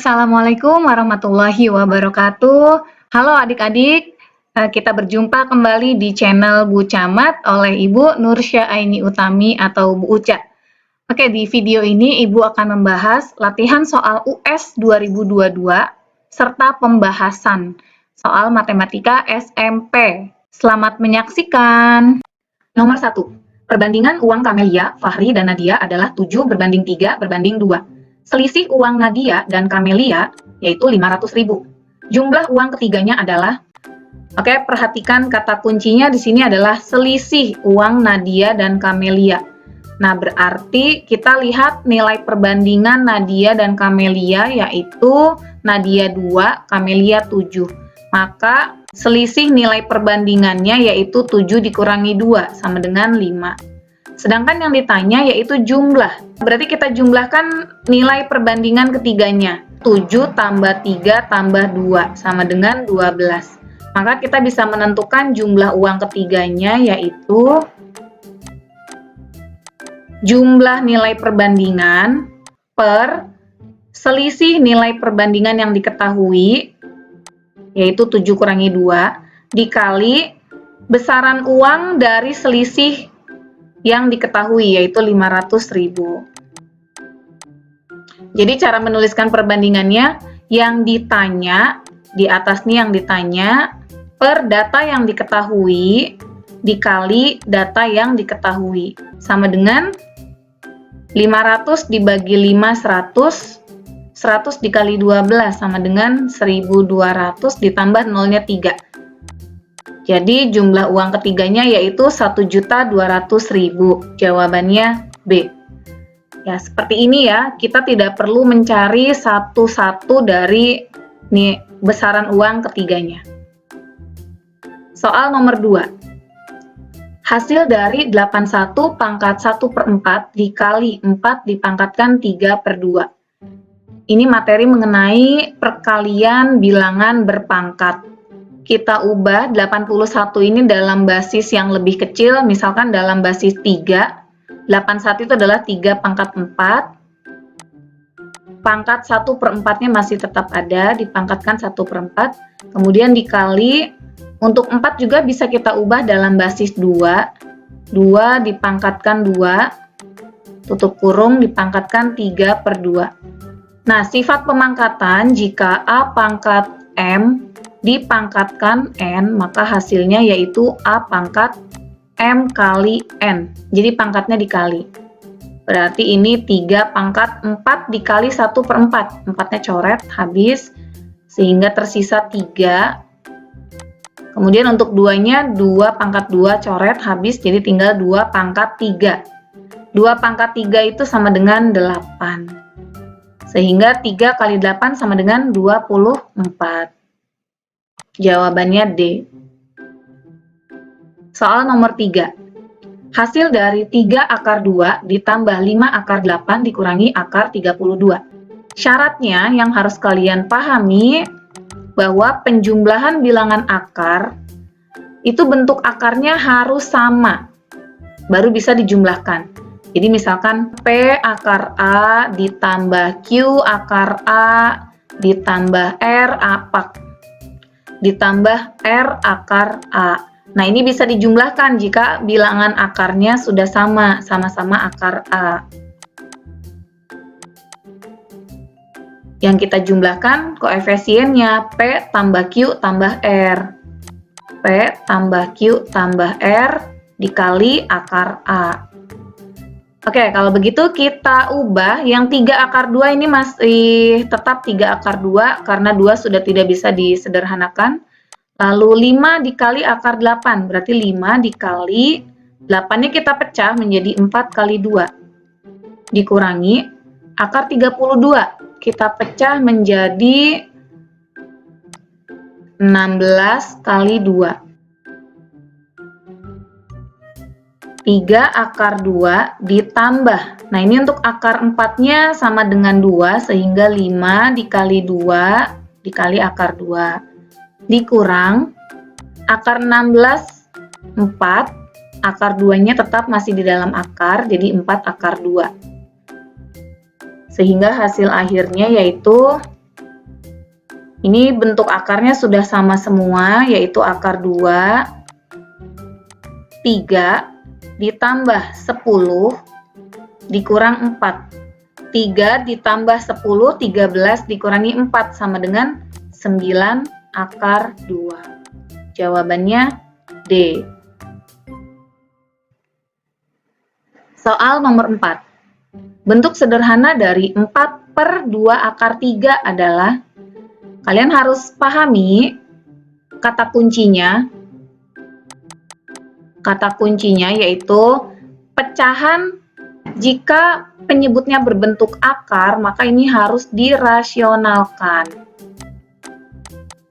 Assalamualaikum warahmatullahi wabarakatuh. Halo adik-adik, kita berjumpa kembali di channel Bu Camat oleh Ibu Nursya Aini Utami atau Bu Uca. Oke, di video ini Ibu akan membahas latihan soal US 2022 serta pembahasan soal matematika SMP. Selamat menyaksikan. Nomor 1. Perbandingan uang Kamelia, Fahri, dan Nadia adalah 7:3:2. Selisih uang Nadia dan Kamelia yaitu 500.000. Jumlah uang ketiganya adalah, oke, perhatikan kata kuncinya di sini adalah selisih uang Nadia dan Kamelia. Nah, berarti kita lihat nilai perbandingan Nadia dan Kamelia yaitu Nadia 2, Kamelia 7. Maka selisih nilai perbandingannya yaitu 7 dikurangi 2 sama dengan 5. Sedangkan yang ditanya yaitu jumlah. Berarti kita jumlahkan nilai perbandingan ketiganya. 7 tambah 3 tambah 2 sama dengan 12. Maka kita bisa menentukan jumlah uang ketiganya yaitu jumlah nilai perbandingan per selisih nilai perbandingan yang diketahui yaitu 7 kurangi 2 dikali besaran uang dari selisih yang diketahui yaitu 500.000. Jadi cara menuliskan perbandingannya yang ditanya, di atas nih yang ditanya, per data yang diketahui dikali data yang diketahui. Sama dengan 500 dibagi 5, 100, 100 dikali 12 sama dengan 1.200 ditambah nolnya 3. Jadi jumlah uang ketiganya yaitu 1.200.000. Jawabannya B. Ya, seperti ini ya. Kita tidak perlu mencari satu-satu dari nih besaran uang ketiganya. Soal nomor 2. Hasil dari 81 pangkat 1/4 dikali 4 dipangkatkan 3/2. Ini materi mengenai perkalian bilangan berpangkat. Kita ubah 81 ini dalam basis yang lebih kecil, misalkan dalam basis 3. 81 itu adalah 3 pangkat 4. Pangkat 1/4-nya masih tetap ada, dipangkatkan 1/4. Kemudian dikali, untuk 4 juga bisa kita ubah dalam basis 2. 2 dipangkatkan 2, tutup kurung, dipangkatkan 3/2. Nah, sifat pemangkatan jika A pangkat M dipangkatkan N, maka hasilnya yaitu A pangkat M kali N. Jadi pangkatnya dikali. Berarti ini 3 pangkat 4 dikali 1/4. 4-nya coret, habis. Sehingga tersisa 3. Kemudian untuk 2-nya 2 pangkat 2 coret, habis. Jadi tinggal 2 pangkat 3. 2 pangkat 3 itu sama dengan 8. Sehingga 3 kali 8 sama dengan 24. Jawabannya D. Soal nomor 3. Hasil dari 3 akar 2 ditambah 5 akar 8 dikurangi akar 32. Syaratnya yang harus kalian pahami bahwa penjumlahan bilangan akar itu bentuk akarnya harus sama, baru bisa dijumlahkan. Jadi misalkan P akar A ditambah Q akar A ditambah R apak ditambah R akar A. Nah, ini bisa dijumlahkan jika bilangan akarnya sudah sama, sama-sama akar A. Yang kita jumlahkan koefisiennya P tambah Q tambah R. P tambah Q tambah R dikali akar A. Oke, kalau begitu kita ubah yang 3 akar 2 ini masih tetap 3 akar 2 karena 2 sudah tidak bisa disederhanakan. Lalu 5 dikali akar 8, berarti 5 dikali 8-nya kita pecah menjadi 4 kali 2. Dikurangi akar 32, kita pecah menjadi 16 kali 2. 3 akar 2 ditambah, nah ini untuk akar 4-nya sama dengan 2, sehingga 5 dikali 2 dikali akar 2. Dikurang akar 16, 4, akar 2-nya tetap masih di dalam akar, jadi 4 akar 2. Sehingga hasil akhirnya yaitu Ini bentuk akarnya sudah sama semua, yaitu akar 2, 3, ditambah 10, dikurang 4. 3 ditambah 10, 13 dikurangi 4, sama dengan 9 akar 2. Jawabannya D. Soal nomor 4. Bentuk sederhana dari 4/2 akar 3 adalah, kalian harus pahami kata kuncinya. Kata kuncinya yaitu pecahan. Jika penyebutnya berbentuk akar, maka ini harus dirasionalkan.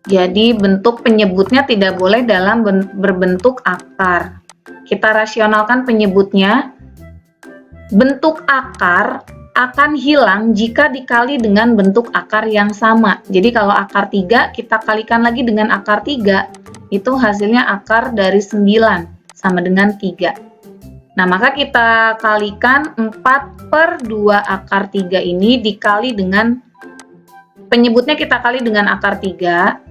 Jadi bentuk penyebutnya tidak boleh dalam berbentuk akar. Kita rasionalkan penyebutnya. Bentuk akar akan hilang jika dikali dengan bentuk akar yang sama. Jadi kalau akar 3 kita kalikan lagi dengan akar 3, itu hasilnya akar dari 9 sama dengan 3. Nah, maka kita kalikan 4/2 akar 3 ini dikali dengan penyebutnya, kita kali dengan akar 3.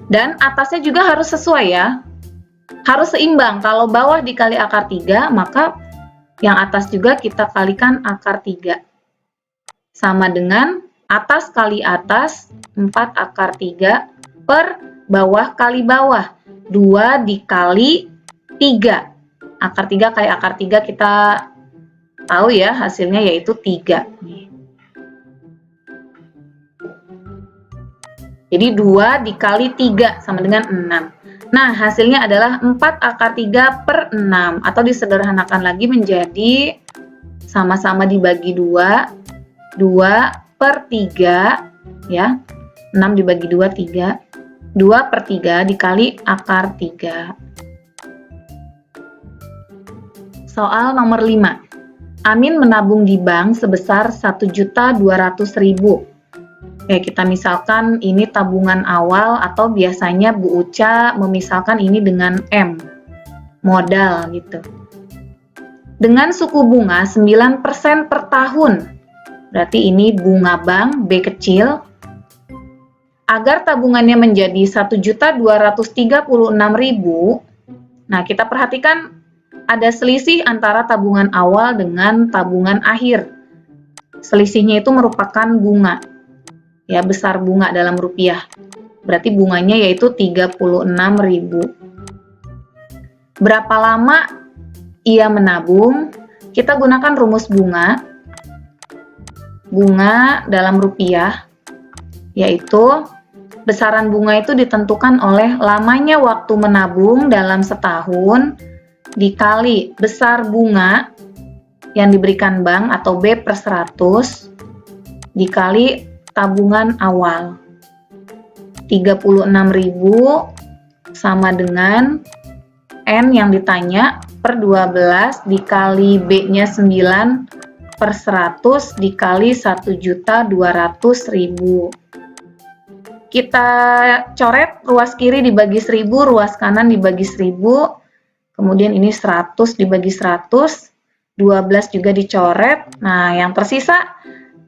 Dan atasnya juga harus sesuai ya. Harus seimbang. Kalau bawah dikali akar 3, maka yang atas juga kita kalikan akar 3. Sama dengan atas kali atas, 4 akar 3 per bawah kali bawah, 2 dikali 3. Akar 3 kali akar 3 kita tahu ya, hasilnya yaitu 3. Jadi 2 dikali 3 sama dengan 6. Nah, hasilnya adalah 4 akar 3 per 6, atau disederhanakan lagi menjadi sama-sama dibagi 2, 2 per 3, ya. 6 dibagi 2, 3. 2 per 3 dikali akar 3. Soal nomor 5. Amin menabung di bank sebesar 1.200.000. Kita misalkan ini tabungan awal, atau biasanya Bu Uca memisalkan ini dengan M, modal gitu. Dengan suku bunga 9% per tahun, berarti ini bunga bank B kecil. Agar tabungannya menjadi 1.236.000, nah kita perhatikan ada selisih antara tabungan awal dengan tabungan akhir. Selisihnya itu merupakan bunga. Ya, besar bunga dalam rupiah. Berarti bunganya yaitu 36.000. Berapa lama ia menabung? Kita gunakan rumus bunga. Bunga dalam rupiah, yaitu besaran bunga itu ditentukan oleh lamanya waktu menabung dalam setahun dikali besar bunga yang diberikan bank atau B per 100 dikali tabungan awal. 36.000 sama dengan N yang ditanya per 12 dikali B-nya 9 per 100 dikali 1.200.000. Kita coret ruas kiri dibagi 1.000, ruas kanan dibagi 1.000, kemudian ini 100 dibagi 100, 12 juga dicoret. Nah, yang tersisa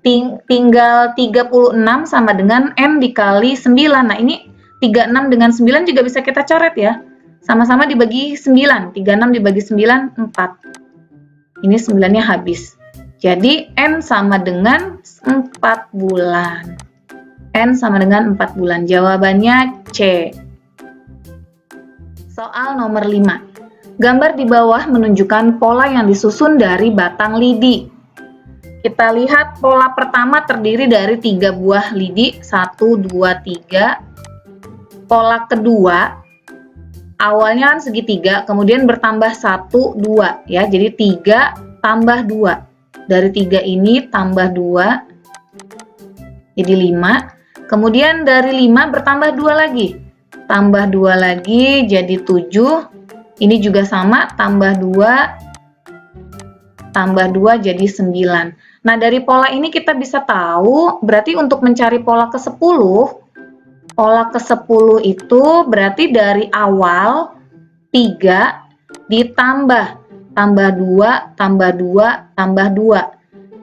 tinggal 36 sama dengan N dikali 9. Nah, ini 36 dengan 9 juga bisa kita coret ya. Sama-sama dibagi 9. 36 dibagi 9, 4. Ini 9-nya habis. Jadi, N sama dengan 4 bulan. N sama dengan 4 bulan. Jawabannya C. Soal nomor 5. Gambar di bawah menunjukkan pola yang disusun dari batang lidi. Kita lihat pola pertama terdiri dari 3 buah lidi, 1, 2, 3. Pola kedua, awalnya kan segitiga, kemudian bertambah 1, 2. Ya, jadi 3 tambah 2. Dari 3 ini tambah 2, jadi 5. Kemudian dari 5 bertambah 2 lagi. Tambah 2 lagi, jadi 7. Ini juga sama, tambah 2, tambah 2 jadi 9. Nah, dari pola ini kita bisa tahu, berarti untuk mencari pola ke-10, itu berarti dari awal 3 ditambah, tambah 2, tambah 2, tambah 2.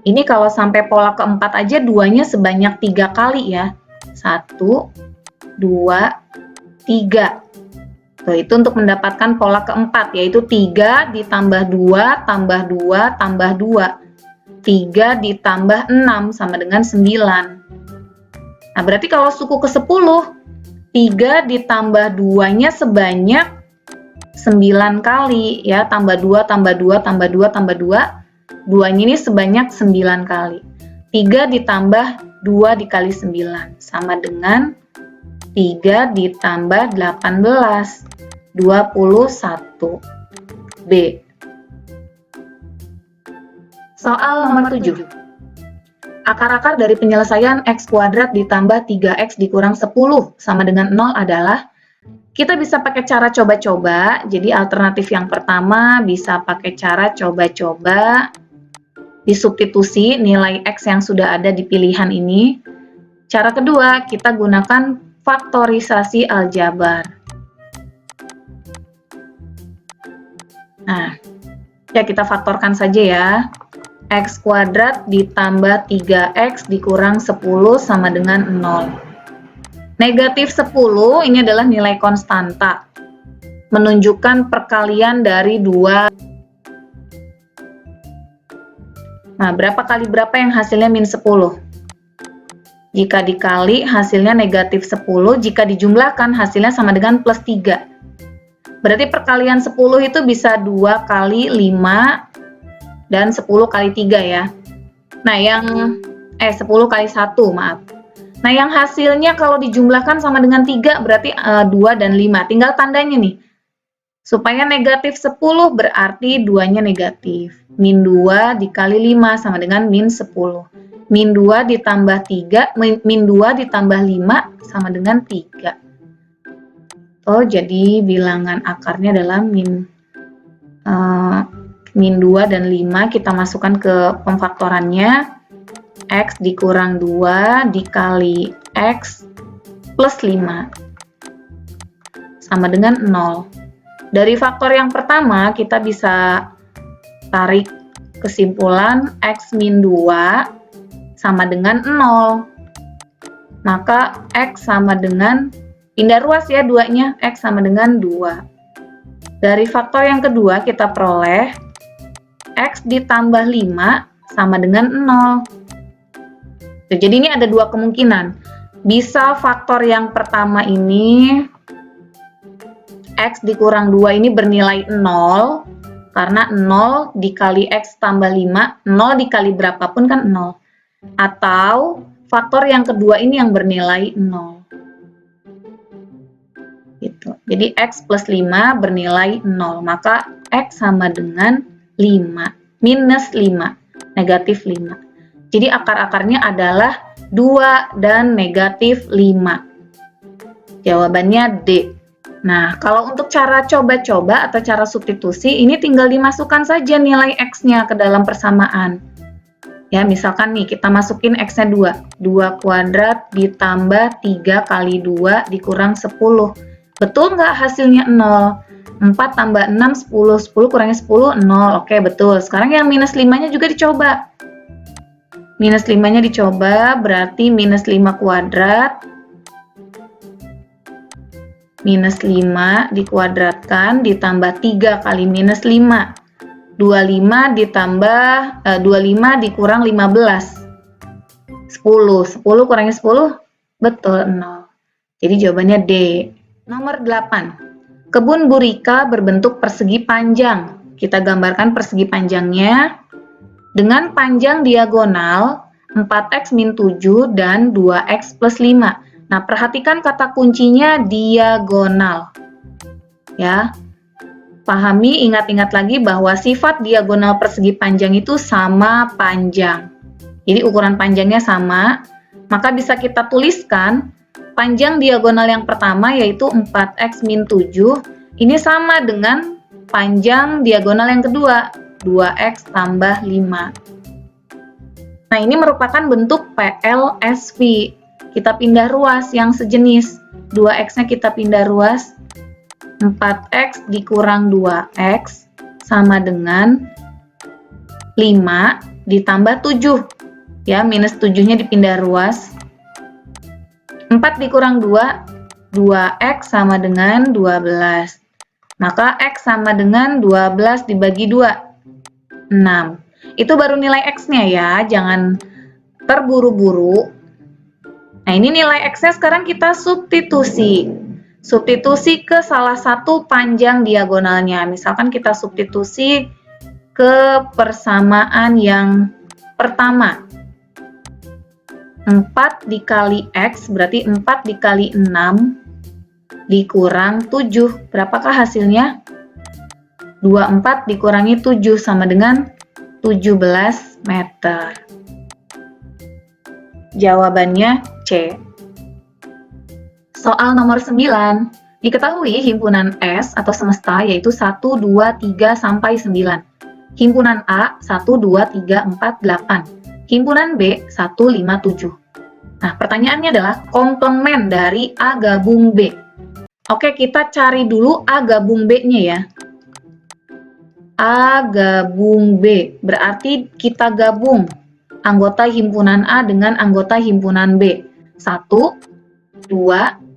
Ini kalau sampai pola keempat aja 2-nya sebanyak 3 kali ya. 1, 2, 3. Tuh, itu untuk mendapatkan pola keempat, yaitu 3 ditambah 2 tambah 2 tambah 2. 3 ditambah 6 sama dengan 9. Nah, berarti kalau suku ke-10, 3 ditambah 2-nya sebanyak 9 kali, ya. Tambah 2, tambah 2, tambah 2, tambah 2. 2-nya ini sebanyak 9 kali. 3 ditambah 2 dikali 9, sama dengan 3 ditambah 18, 21. B. Soal nomor 7. Akar-akar dari penyelesaian x kuadrat ditambah 3x dikurang 10 sama dengan 0 adalah, kita bisa pakai cara coba-coba. Jadi alternatif yang pertama bisa pakai cara coba-coba, disubstitusi nilai x yang sudah ada di pilihan ini. Cara kedua, kita gunakan faktorisasi aljabar. Nah, ya kita faktorkan saja ya. X kuadrat ditambah 3x dikurang 10 sama dengan 0. Negatif 10 ini adalah nilai konstanta, menunjukkan perkalian dari 2. Nah, berapa kali berapa yang hasilnya min 10? Jika dikali, hasilnya negatif 10. Jika dijumlahkan, hasilnya sama dengan plus 3. Berarti perkalian 10 itu bisa 2 kali 5 dan 10 kali 3 ya. Nah, 10 kali 1, maaf. Nah, yang hasilnya kalau dijumlahkan sama dengan 3 berarti 2 dan 5. Tinggal tandanya nih. Supaya negatif 10 berarti 2-nya negatif. Min 2 dikali 5 sama dengan min 10. Min 2 ditambah 3, min 2 ditambah 5 sama dengan 3. Oh, jadi bilangan akarnya adalah min 2 dan 5. Kita masukkan ke pemfaktorannya. X dikurang 2 dikali X plus 5 sama dengan 0. Dari faktor yang pertama, kita bisa tarik kesimpulan X min 2 sama dengan 0. Maka X sama dengan, pindah ruas ya 2-nya, X sama dengan 2. Dari faktor yang kedua, kita peroleh X ditambah 5 sama dengan 0. Jadi ini ada dua kemungkinan. Bisa faktor yang pertama ini, X dikurang 2 ini bernilai 0, karena 0 dikali X tambah 5, 0 dikali berapapun kan 0. Atau faktor yang kedua ini yang bernilai 0. Gitu. Jadi X plus 5 bernilai 0, maka X sama dengan 5, minus 5, negatif 5. Jadi akar-akarnya adalah 2 dan negatif 5. Jawabannya D. Nah, kalau untuk cara coba-coba atau cara substitusi, ini tinggal dimasukkan saja nilai X-nya ke dalam persamaan. Ya, misalkan nih, kita masukin X-nya 2. 2 kuadrat ditambah 3 kali 2 dikurang 10. Betul nggak hasilnya 0? 4 tambah 6, 10. 10 kurangnya 10, 0. Oke, betul. Sekarang yang minus 5-nya juga dicoba. Minus 5-nya dicoba, berarti minus 5 kuadrat. Minus 5 dikuadratkan ditambah 3 kali minus 5. 25 ditambah 25 dikurang 15. 10. 10 kurangnya 10? Betul, 0. Jadi jawabannya D. Nomor 8. Kebun Burika berbentuk persegi panjang. Kita gambarkan persegi panjangnya dengan panjang diagonal 4x min 7 dan 2x plus 5. Nah, perhatikan kata kuncinya diagonal. Ya. Pahami, ingat-ingat lagi bahwa sifat diagonal persegi panjang itu sama panjang. Jadi ukuran panjangnya sama, maka bisa kita tuliskan panjang diagonal yang pertama yaitu 4x min 7, ini sama dengan panjang diagonal yang kedua, 2x tambah 5. Nah, ini merupakan bentuk PLSV. Kita pindah ruas yang sejenis. 2x-nya kita pindah ruas. 4x dikurang 2x sama dengan 5 ditambah 7. Ya, minus 7-nya dipindah ruas. 4 dikurang 2, 2x sama dengan 12. Maka x sama dengan 12 dibagi 2, 6. Itu baru nilai x-nya ya, jangan terburu-buru. Nah, ini nilai x-nya sekarang kita substitusi. Substitusi ke salah satu panjang diagonalnya. Misalkan kita substitusi ke persamaan yang pertama. 4 dikali x berarti 4 dikali 6 dikurang 7. Berapakah hasilnya? 24 dikurangi 7 sama dengan 17 meter. Jawabannya C. Soal nomor 9. Diketahui himpunan S atau semesta yaitu 1, 2, 3, sampai 9. Himpunan A 1, 2, 3, 4, 8. Himpunan B 1, 5, 7. Nah, pertanyaannya adalah komplement dari A gabung B. Oke, kita cari dulu A gabung B-nya ya. A gabung B, berarti kita gabung anggota himpunan A dengan anggota himpunan B. 1, 2,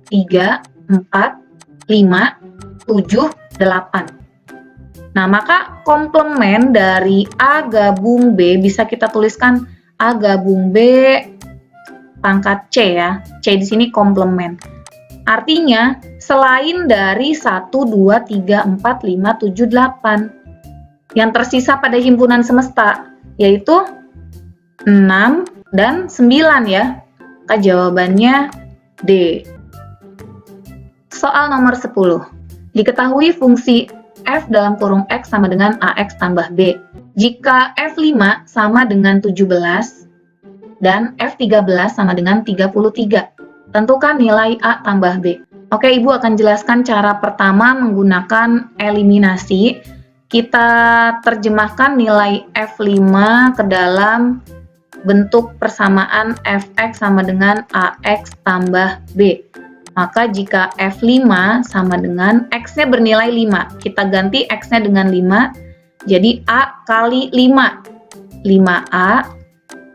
3, 4, 5, 7, 8. Nah, maka komplement dari A gabung B bisa kita tuliskan A gabung B pangkat C ya. C di sini komplement. Artinya, selain dari 1, 2, 3, 4, 5, 7, 8, yang tersisa pada himpunan semesta, yaitu 6 dan 9 ya. Maka jawabannya D. Soal nomor 10. Diketahui fungsi f dalam kurung x sama dengan ax tambah b. Jika f5 sama dengan 17 dan f13 sama dengan 33. Tentukan nilai A tambah B. Oke, Ibu akan jelaskan cara pertama menggunakan eliminasi. Kita terjemahkan nilai F5 ke dalam bentuk persamaan Fx sama dengan Ax tambah B. Maka jika F5 sama dengan X-nya bernilai 5, kita ganti X-nya dengan 5, jadi A kali 5. 5A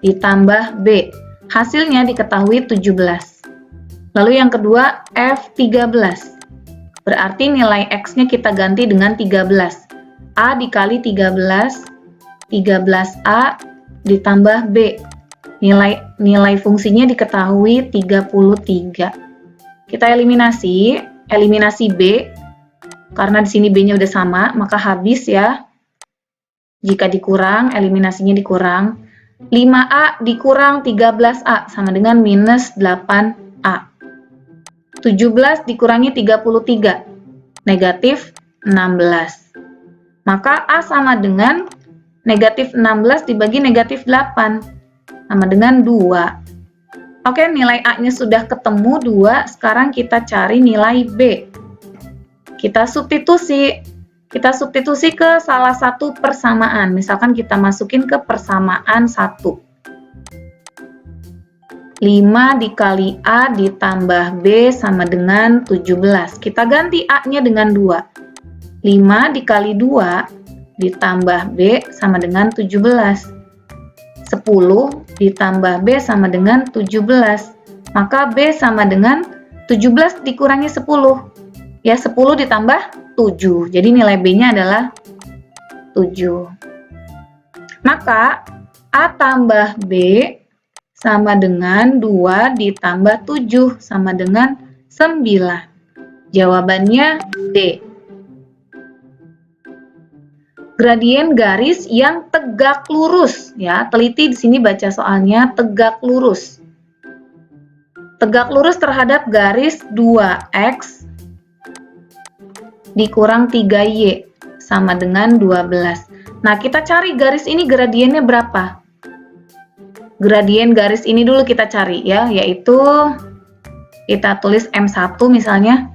ditambah B. Hasilnya diketahui 17. Lalu yang kedua, F13. Berarti nilai X-nya kita ganti dengan 13. A dikali 13, 13A ditambah B. Nilai fungsinya diketahui 33. Kita eliminasi B. Karena di sini B-nya udah sama, maka habis ya. Jika dikurang, eliminasinya dikurang. 5A dikurang 13A sama dengan minus 8A. 17 dikurangi 33, negatif 16. Maka A sama dengan negatif 16 dibagi negatif 8, sama dengan 2. Oke, nilai A-nya sudah ketemu 2, sekarang kita cari nilai B. Kita substitusi ke salah satu persamaan, misalkan kita masukin ke persamaan 1. 5 dikali A ditambah B sama dengan 17. Kita ganti A-nya dengan 2. 5 dikali 2 ditambah B sama dengan 17. 10 ditambah B sama dengan 17. Maka B sama dengan 17 dikurangi 10. Ya, 10 ditambah 7. Jadi nilai B-nya adalah 7. Maka A tambah B sama dengan 2 ditambah 7 sama dengan 9. Jawabannya D. Gradien garis yang tegak lurus ya. Teliti di sini baca soalnya tegak lurus. Tegak lurus terhadap garis 2x dikurang 3y sama dengan 12. Nah, kita cari garis ini gradiennya berapa? Gradien garis ini dulu kita cari ya, yaitu kita tulis M1 misalnya.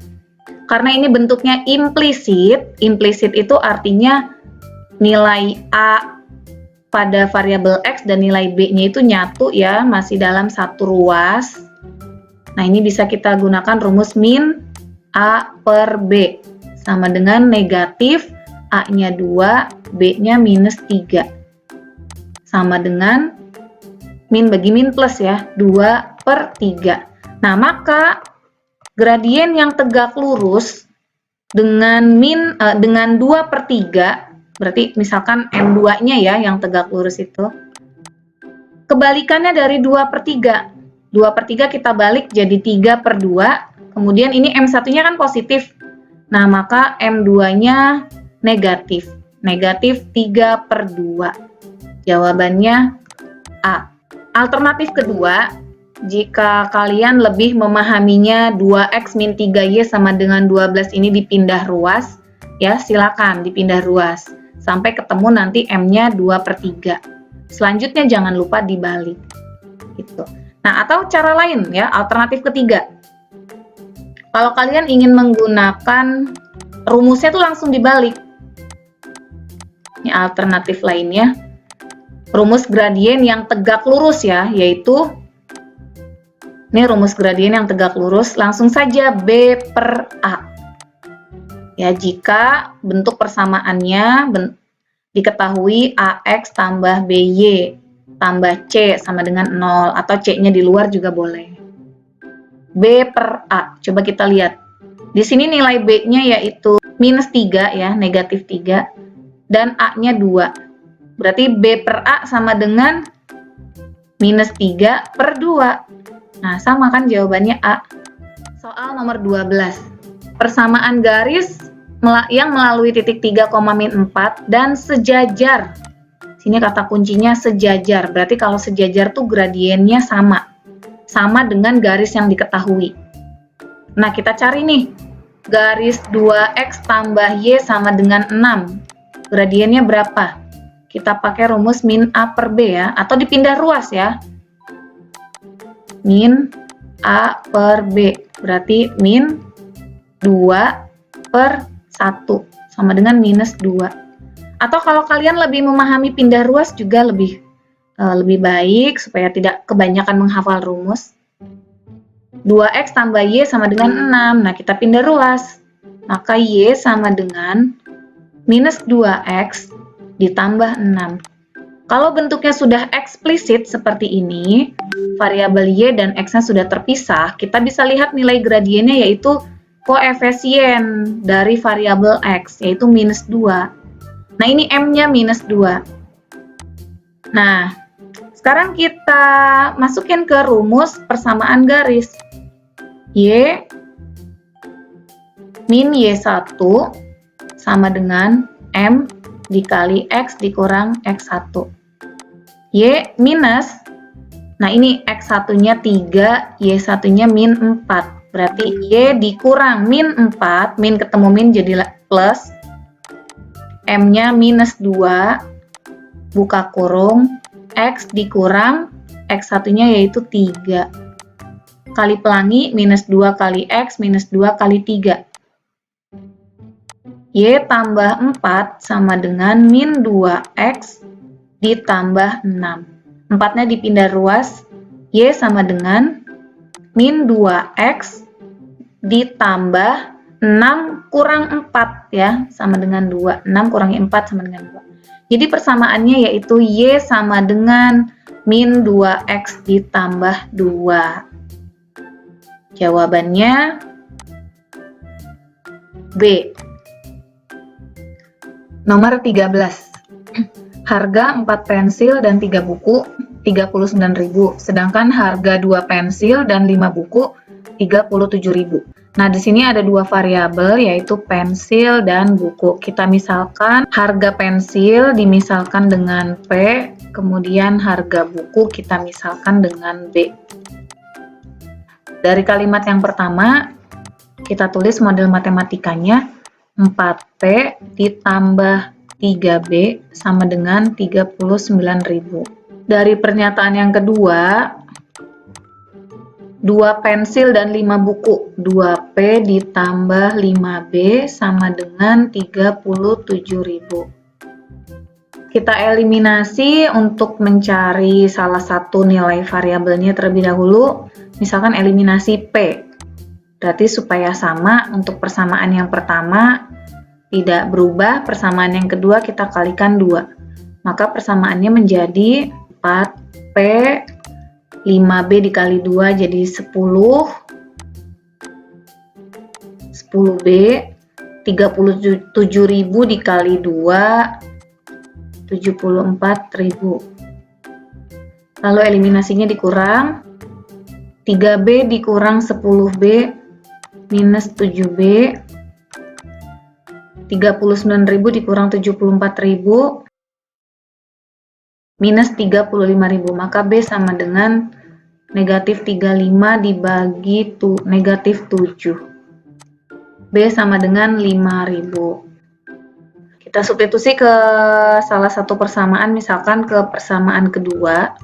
Karena ini bentuknya implisit, implisit itu artinya nilai A pada variabel X dan nilai B-nya itu nyatu ya, masih dalam satu ruas. Nah, ini bisa kita gunakan rumus min A per B sama dengan negatif A-nya 2, B-nya minus 3 sama dengan min bagi min plus ya, 2 per 3. Nah, maka gradien yang tegak lurus dengan dengan 2/3, berarti misalkan M2-nya ya yang tegak lurus itu, kebalikannya dari 2/3. 2/3 kita balik jadi 3/2, kemudian ini M1-nya kan positif. Nah, maka M2-nya negatif. Negatif 3/2. Jawabannya A. Alternatif kedua, jika kalian lebih memahaminya 2x min 3y sama dengan 12 ini dipindah ruas, ya silakan dipindah ruas. Sampai ketemu nanti M-nya 2/3. Selanjutnya jangan lupa dibalik. Gitu. Nah, atau cara lain ya, alternatif ketiga. Kalau kalian ingin menggunakan rumusnya tuh langsung dibalik. Ini alternatif lainnya. Rumus gradien yang tegak lurus ya, yaitu ini rumus gradien yang tegak lurus, langsung saja B/A. Ya, jika bentuk persamaannya diketahui AX tambah BY tambah C sama dengan 0, atau C-nya di luar juga boleh. B/A, coba kita lihat. Di sini nilai B-nya yaitu -3 ya, negatif 3, dan A-nya 2. Berarti B/A sama dengan -3/2. Nah, sama kan jawabannya A. Soal nomor 12. Persamaan garis yang melalui titik 3,-4 dan sejajar. Sini kata kuncinya sejajar. Berarti kalau sejajar tuh gradiennya sama. Sama dengan garis yang diketahui. Nah, kita cari nih. Garis 2x tambah y sama dengan 6. Gradiennya berapa? Kita pakai rumus min A/B ya. Atau dipindah ruas ya. Min A/B. Berarti min 2/1 sama dengan -2. Atau kalau kalian lebih memahami pindah ruas juga lebih baik supaya tidak kebanyakan menghafal rumus. 2x tambah y sama dengan 6. Nah, kita pindah ruas. Maka y sama dengan -2x ditambah 6. Kalau bentuknya sudah eksplisit seperti ini, variabel y dan x-nya sudah terpisah, kita bisa lihat nilai gradiennya yaitu koefisien dari variabel x, yaitu -2. Nah, ini M-nya -2. Nah, sekarang kita masukin ke rumus persamaan garis. Y min Y1 sama dengan M dikali X dikurang X1. Y minus, nah ini X1-nya 3, Y1-nya -4. Berarti Y dikurang -4, min ketemu min jadi plus. M-nya -2, buka kurung, X dikurang, X1-nya yaitu 3. Kali pelangi, -2 kali X, -2 kali 3. Y tambah 4 sama dengan -2X ditambah 6. 4-nya dipindah ruas, Y sama dengan -2X ditambah 6 kurang 4 ya, sama dengan 2. 6 kurangi 4 sama dengan 2. Jadi persamaannya yaitu Y sama dengan -2X ditambah 2. Jawabannya B. Nomor 13. Harga 4 pensil dan 3 buku 39.000, sedangkan harga 2 pensil dan 5 buku 37.000. Nah, di sini ada dua variabel yaitu pensil dan buku. Kita misalkan harga pensil dimisalkan dengan P, kemudian harga buku kita misalkan dengan B. Dari kalimat yang pertama, kita tulis model matematikanya 4P ditambah 3B sama dengan 39.000. Dari pernyataan yang kedua, 2 pensil dan 5 buku, 2P ditambah 5B sama dengan 37.000. Kita eliminasi untuk mencari salah satu nilai variabelnya terlebih dahulu, misalkan eliminasi P. Berarti supaya sama, untuk persamaan yang pertama tidak berubah, persamaan yang kedua kita kalikan 2. Maka persamaannya menjadi 4P 5B dikali 2 jadi 10. 10B. 37.000 dikali 2, 74.000. Lalu eliminasinya dikurang. 3B dikurang 10B minus 7B. 39.000 dikurang 74.000 minus 35.000. Maka B sama dengan negatif 35 dibagi negatif 7. B sama dengan 5.000. Kita substitusi ke salah satu persamaan, misalkan ke persamaan kedua.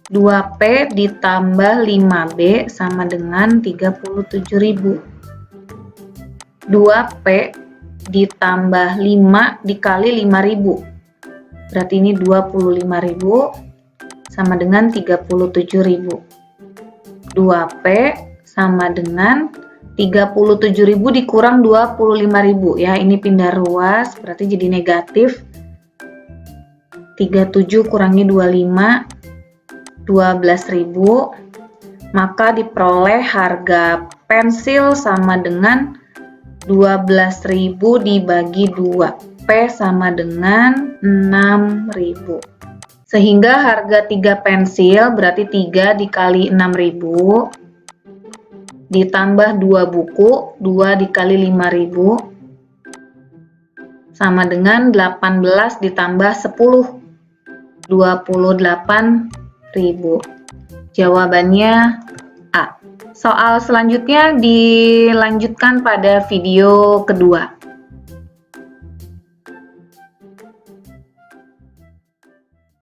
2P ditambah 5B sama dengan 37.000. 2P ditambah 5 dikali 5.000. Berarti ini 25.000 sama dengan 37.000. 2P sama dengan 37.000 dikurang 25.000 ya, ini pindah ruas berarti jadi negatif. 37 kurangi 25, 12.000. Maka diperoleh harga pensil sama dengan 12.000 dibagi 2. P sama dengan 6.000. Sehingga harga 3 pensil berarti 3 dikali 6.000 ditambah 2 buku, 2 dikali 5.000 sama dengan 18 ditambah 10, 28.000. Jawabannya A. Soal selanjutnya dilanjutkan pada video kedua.